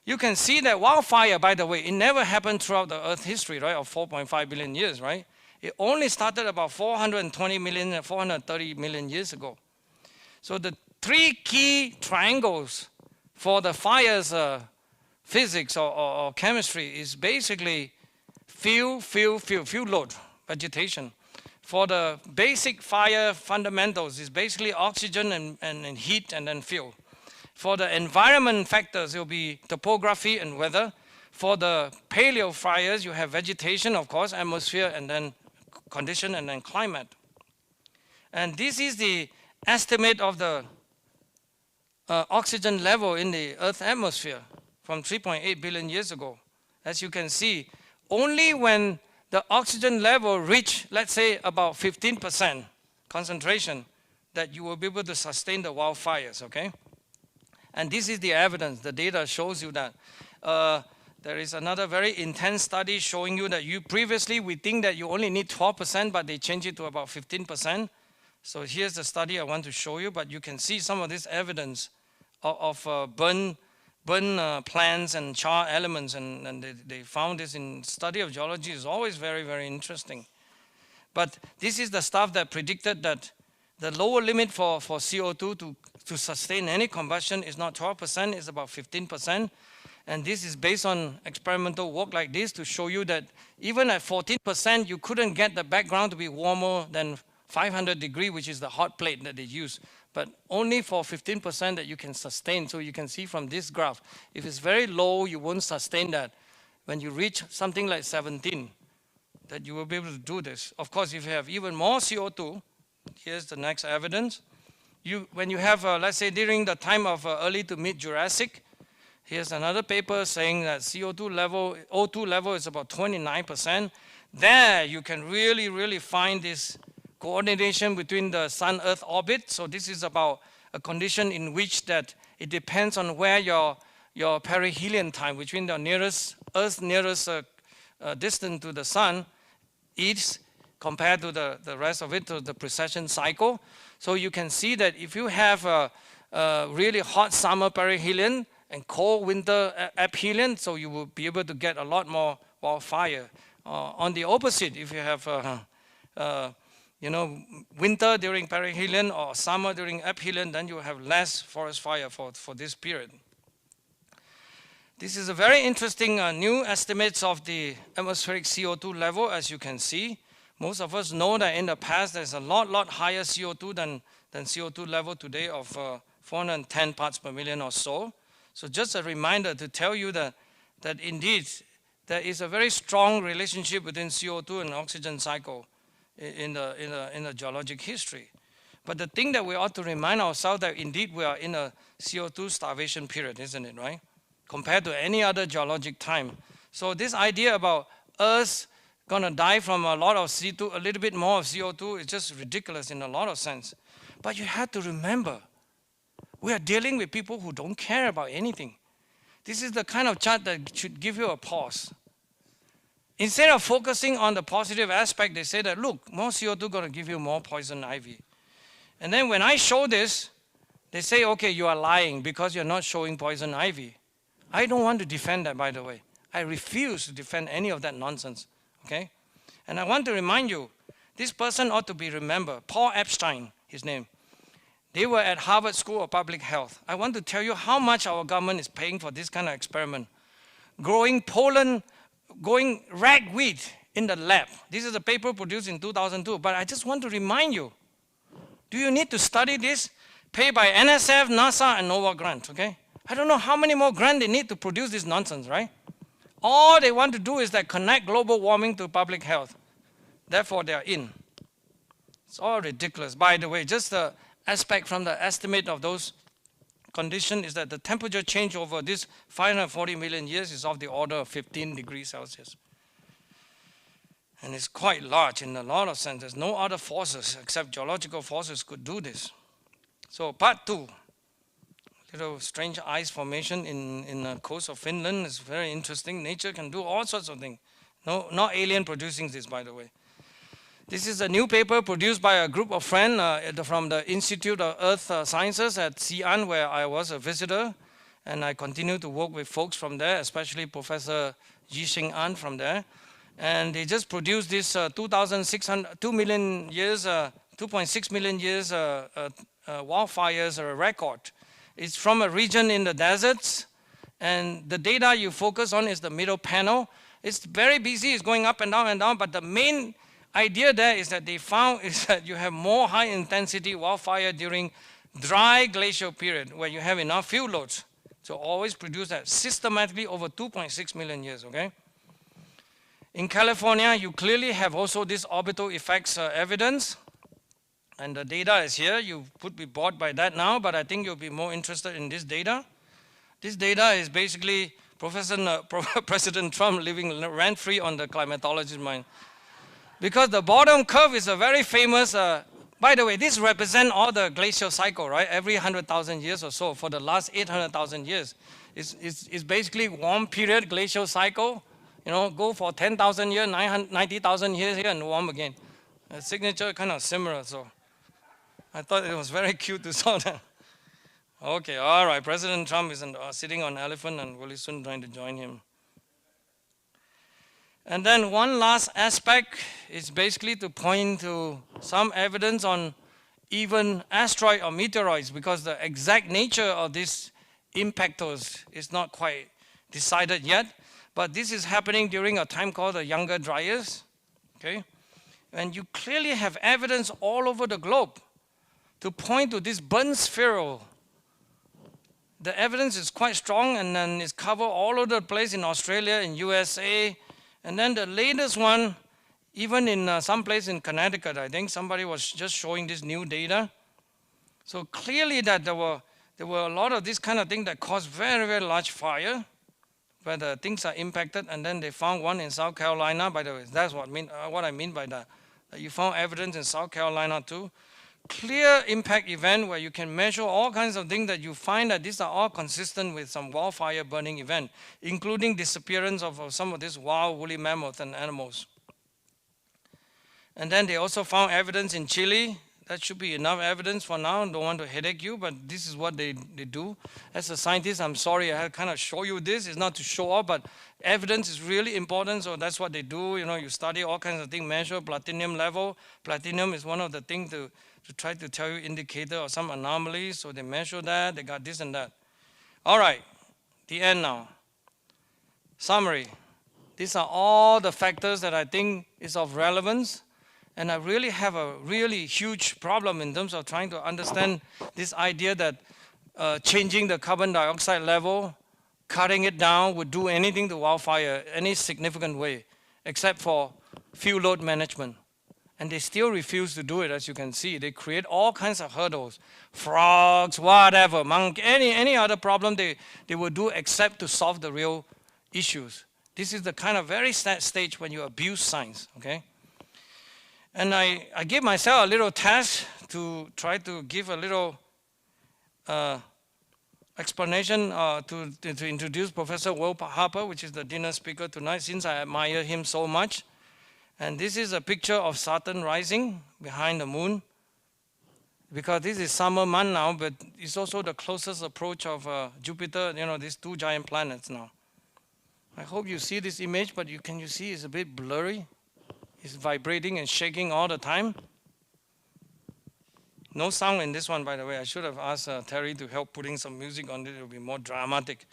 S1: You can see that wildfire, by the way, it never happened throughout the Earth history, right, of 4.5 billion years, right? It only started about 420 million and 430 million years ago. So the three key triangles for the fire's physics or chemistry is basically fuel load, vegetation. For the basic fire fundamentals, is basically oxygen and heat and then fuel. For the environment factors, it will be topography and weather. For the paleo fires, you have vegetation, of course, atmosphere, and then condition, and then climate. And this is the estimate of the oxygen level in the Earth's atmosphere from 3.8 billion years ago. As you can see, only when the oxygen level reach, let's say, about 15% concentration, that you will be able to sustain the wildfires, okay? And this is the evidence. The data shows you that. There is another very intense study showing you that previously we think that you only need 12%, but they change it to about 15%. So here's the study I want to show you, but you can see some of this evidence of burn plants and char elements, and they found this in study of geology is always very, very interesting. But this is the stuff that predicted that the lower limit for CO2 to sustain any combustion is not 12%, it's about 15%. And this is based on experimental work like this to show you that even at 14%, you couldn't get the background to be warmer than 500 degrees, which is the hot plate that they use. But only for 15% that you can sustain. So you can see from this graph, if it's very low, you won't sustain that. When you reach something like 17, that you will be able to do this. Of course, if you have even more CO2, here's the next evidence. When you have, let's say, during the time of early to mid-Jurassic, here's another paper saying that O2 level is about 29%. There you can really, really find this coordination between the Sun-Earth orbit. So this is about a condition in which that it depends on where your perihelion time between the Earth's nearest distance to the Sun is compared to the rest of it, to the precession cycle. So you can see that if you have a really hot summer perihelion and cold winter aphelion, so you will be able to get a lot more wildfire. On the opposite, if you have winter during perihelion or summer during aphelion, then you have less forest fire for this period. This is a very interesting new estimates of the atmospheric CO2 level, as you can see. Most of us know that in the past there's a lot higher CO2 than CO2 level today of 410 parts per million or so. So just a reminder to tell you that indeed there is a very strong relationship between CO2 and oxygen cycle in the geologic history. But the thing that we ought to remind ourselves that indeed we are in a CO2 starvation period, isn't it, right? Compared to any other geologic time. So this idea about Earth gonna die from a lot of CO2, a little bit more of CO2, is just ridiculous in a lot of sense. But you have to remember, we are dealing with people who don't care about anything. This is the kind of chart that should give you a pause. Instead of focusing on the positive aspect, they say that, look, more CO2 gonna give you more poison ivy. And then when I show this, they say, okay, you are lying because you're not showing poison ivy. I don't want to defend that, by the way. I refuse to defend any of that nonsense, okay? And I want to remind you, this person ought to be remembered. Paul Epstein, his name. They were at Harvard School of Public Health. I want to tell you how much our government is paying for this kind of experiment. Growing ragweed in the lab. This is a paper produced in 2002, but I just want to remind you, do you need to study this? Paid by NSF, NASA, and NOAA grant, okay? I don't know how many more grants they need to produce this nonsense, right? All they want to do is that connect global warming to public health. Therefore, they are in. It's all ridiculous. By the way, just the aspect from the estimate of those conditions is that the temperature change over this 540 million years is of the order of 15 degrees Celsius. And it's quite large in a lot of sense. There's no other forces except geological forces could do this. So part 2. Little strange ice formation in the coast of Finland is very interesting. Nature can do all sorts of things. No, not alien producing this, by the way. This is a new paper produced by a group of friends from the Institute of Earth Sciences at Xi'an, where I was a visitor. And I continue to work with folks from there, especially Professor Yixing An from there. And they just produced this 2.6 million years wildfires record. It's from a region in the deserts, and the data you focus on is the middle panel. It's very busy, it's going up and down, but the main idea there is that they found is that you have more high intensity wildfire during dry glacial period where you have enough fuel loads. So always produce that systematically over 2.6 million years, okay? In California, you clearly have also this orbital effects evidence. And the data is here. You could be bored by that now, but I think you'll be more interested in this data. This data is basically President Trump living rent-free on the climatologist's mind. Because the bottom curve is a very famous By the way, this represents all the glacial cycle, right? Every 100,000 years or so for the last 800,000 years. It's basically warm period glacial cycle. You know, go for 10,000 years, 90,000 years here and warm again. The signature kind of similar, so I thought it was very cute to saw that. Okay, all right. President Trump is sitting on an elephant and Willie soon trying to join him. And then one last aspect is basically to point to some evidence on even asteroid or meteoroids, because the exact nature of these impactors is not quite decided yet. But this is happening during a time called the Younger Dryas. Okay? And you clearly have evidence all over the globe to point to this burnt spheral. The evidence is quite strong, and then it's covered all over the place in Australia, in USA, and then the latest one, even in some place in Connecticut, I think somebody was just showing this new data. So clearly that there were a lot of this kind of thing that caused very, very large fire, where the things are impacted, and then they found one in South Carolina. By the way, that's what I mean by that. You found evidence in South Carolina too. Clear impact event where you can measure all kinds of things that you find that these are all consistent with some wildfire burning event, including disappearance of some of these wild woolly mammoths and animals. And then they also found evidence in Chile. That should be enough evidence for now. I don't want to headache you, but this is what they do. As a scientist, I'm sorry I had to kind of show you this. It's not to show off, but evidence is really important, so that's what they do. You know, you study all kinds of things, measure platinum level. Platinum is one of the things to try to tell you indicator of some anomalies, so they measure that, they got this and that. All right, the end now. Summary. These are all the factors that I think is of relevance, and I really have a really huge problem in terms of trying to understand this idea that changing the carbon dioxide level, cutting it down would do anything to wildfire, any significant way, except for fuel load management. And they still refuse to do it, as you can see. They create all kinds of hurdles, frogs, whatever, monkey, any other problem they will do except to solve the real issues. This is the kind of very sad stage when you abuse science, okay? And I gave myself a little task to try to give a little explanation to introduce Professor Will Harper, which is the dinner speaker tonight, since I admire him so much. And this is a picture of Saturn rising behind the moon, because this is summer month now, but it's also the closest approach of Jupiter, you know, these two giant planets now. I hope you see this image, but can you see it's a bit blurry? It's vibrating and shaking all the time. No sound in this one, by the way. I should have asked Terry to help putting some music on it. It will be more dramatic.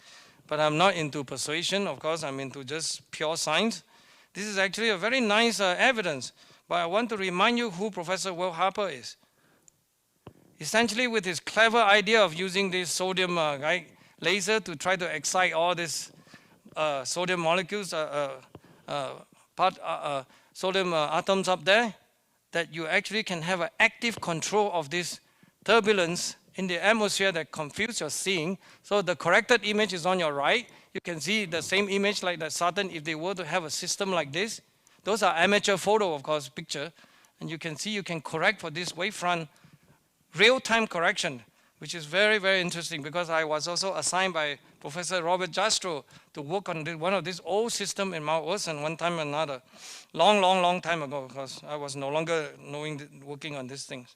S1: But I'm not into persuasion, of course. I'm into just pure science. This is actually a very nice evidence, but I want to remind you who Professor Will Harper is. Essentially, with his clever idea of using this sodium laser to try to excite all these sodium molecules, sodium atoms up there, that you actually can have an active control of this turbulence in the atmosphere that confuse your seeing. So the corrected image is on your right. You can see the same image like the Saturn if they were to have a system like this. Those are amateur photo, of course, picture. And you can see you can correct for this wavefront real-time correction, which is very, very interesting, because I was also assigned by Professor Robert Jastrow to work on one of these old systems in Mount Wilson one time or another. Long time ago, because I was no longer working on these things.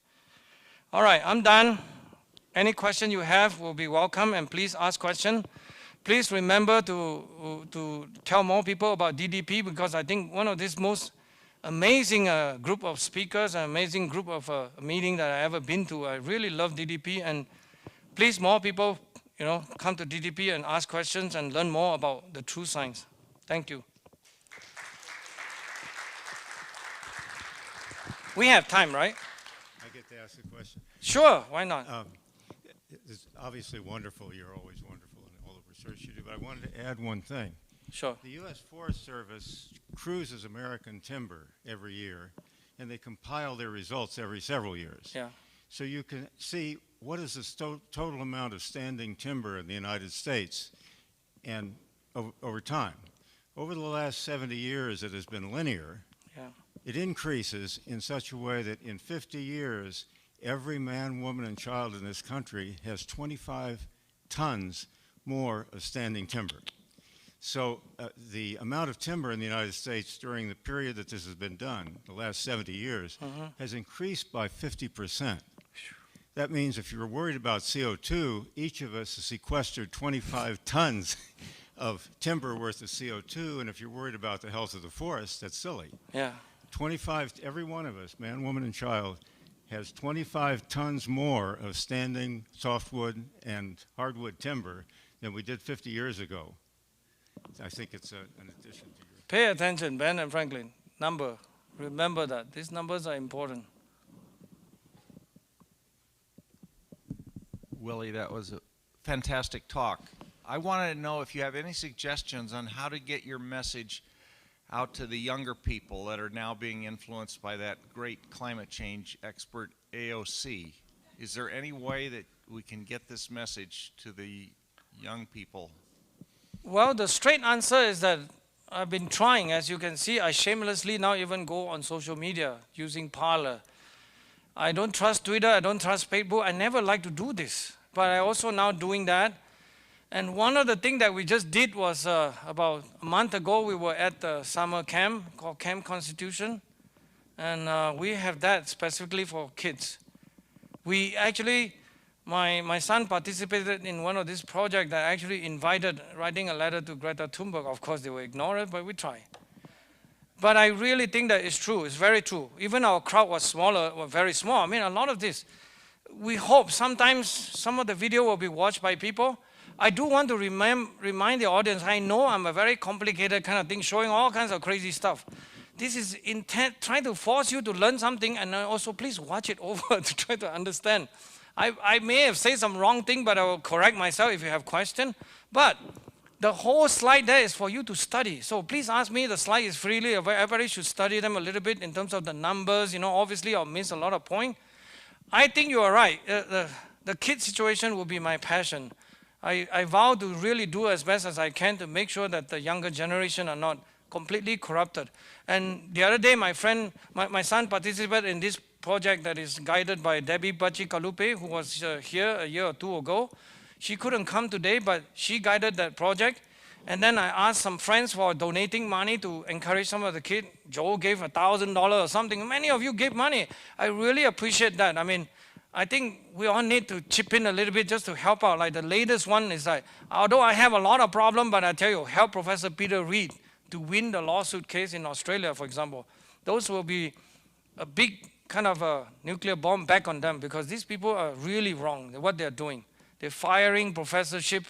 S1: All right, I'm done. Any question you have will be welcome, and please ask questions. Please remember to tell more people about DDP, because I think one of these most amazing group of speakers, an amazing group of meeting that I ever been to. I really love DDP, and please more people, you know, come to DDP and ask questions and learn more about the true science. Thank you. We have time, right?
S4: I get to ask a question.
S1: Sure, why not?
S4: It's obviously wonderful. You're always wonderful in all the research you do, but I wanted to add one thing.
S1: Sure.
S4: The U.S. Forest Service cruises American timber every year, and they compile their results every several years.
S1: Yeah.
S4: So you can see what is the total amount of standing timber in the United States and over time. Over the last 70 years, it has been linear.
S1: Yeah.
S4: it increases in such a way that in 50 years, every man, woman, and child in this country has 25 tons more of standing timber. So the amount of timber in the United States during the period that this has been done, the last 70 years, has increased by 50%. That means if you're worried about CO2, each of us has sequestered 25 tons of timber worth of CO2, and if you're worried about the health of the forest, that's silly.
S1: Yeah.
S4: 25, every one of us, man, woman, and child, has 25 tons more of standing softwood and hardwood timber than we did 50 years ago. I think it's an addition to your...
S1: Pay attention, Ben and Franklin. Number. Remember that. These numbers are important.
S5: Willie, that was a fantastic talk. I wanted to know if you have any suggestions on how to get your message out to the younger people that are now being influenced by that great climate change expert AOC. Is there any way that we can get this message to the young people?
S1: Well, the straight answer is that I've been trying. As you can see, I shamelessly now even go on social media using Parler. I don't trust Twitter, I don't trust Facebook. I never like to do this, but I also now doing that. And one of the things that we just did was about a month ago, we were at the summer camp called Camp Constitution. And we have that specifically for kids. We actually, my son participated in one of these projects that actually invited writing a letter to Greta Thunberg. Of course, they will ignore it, but we try. But I really think that it's true. It's very true. Even our crowd was smaller, or very small. I mean, a lot of this. We hope sometimes some of the video will be watched by people. I do want to remind the audience, I know I'm a very complicated kind of thing, showing all kinds of crazy stuff. This is intent, trying to force you to learn something, and also please watch it over to try to understand. I may have said some wrong thing, but I will correct myself if you have question. But the whole slide there is for you to study. So please ask me, the slide is freely available. Everybody should study them a little bit in terms of the numbers. You know, obviously I'll miss a lot of point. I think you are right. The kid situation will be my passion. I vow to really do as best as I can to make sure that the younger generation are not completely corrupted. And the other day, my son participated in this project that is guided by Debbie Bachi-Kalupe, who was here a year or two ago. She couldn't come today, but she guided that project. And then I asked some friends for donating money to encourage some of the kids. Joe gave $1,000 or something. Many of you gave money. I really appreciate that. I mean, I think we all need to chip in a little bit just to help out. Like the latest one is like, although I have a lot of problems, but I tell you, help Professor Peter Reid to win the lawsuit case in Australia, for example. Those will be a big kind of a nuclear bomb back on them, because these people are really wrong, what they're doing. They're firing professorship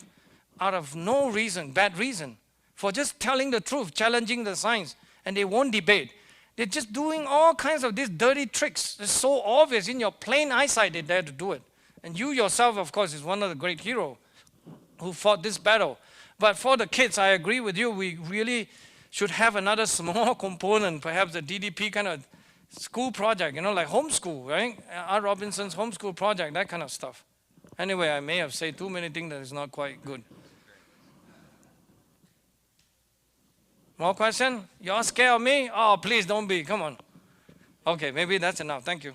S1: out of no reason, bad reason, for just telling the truth, challenging the science, and they won't debate. They're just doing all kinds of these dirty tricks. It's so obvious in your plain eyesight they dare to do it. And you yourself, of course, is one of the great heroes who fought this battle. But for the kids, I agree with you, we really should have another small component, perhaps the DDP kind of school project, you know, like homeschool, right? R. Robinson's homeschool project, that kind of stuff. Anyway, I may have said too many things that is not quite good. More question? You're scared of me? Oh, please don't be, come on. Okay, maybe that's enough, thank you.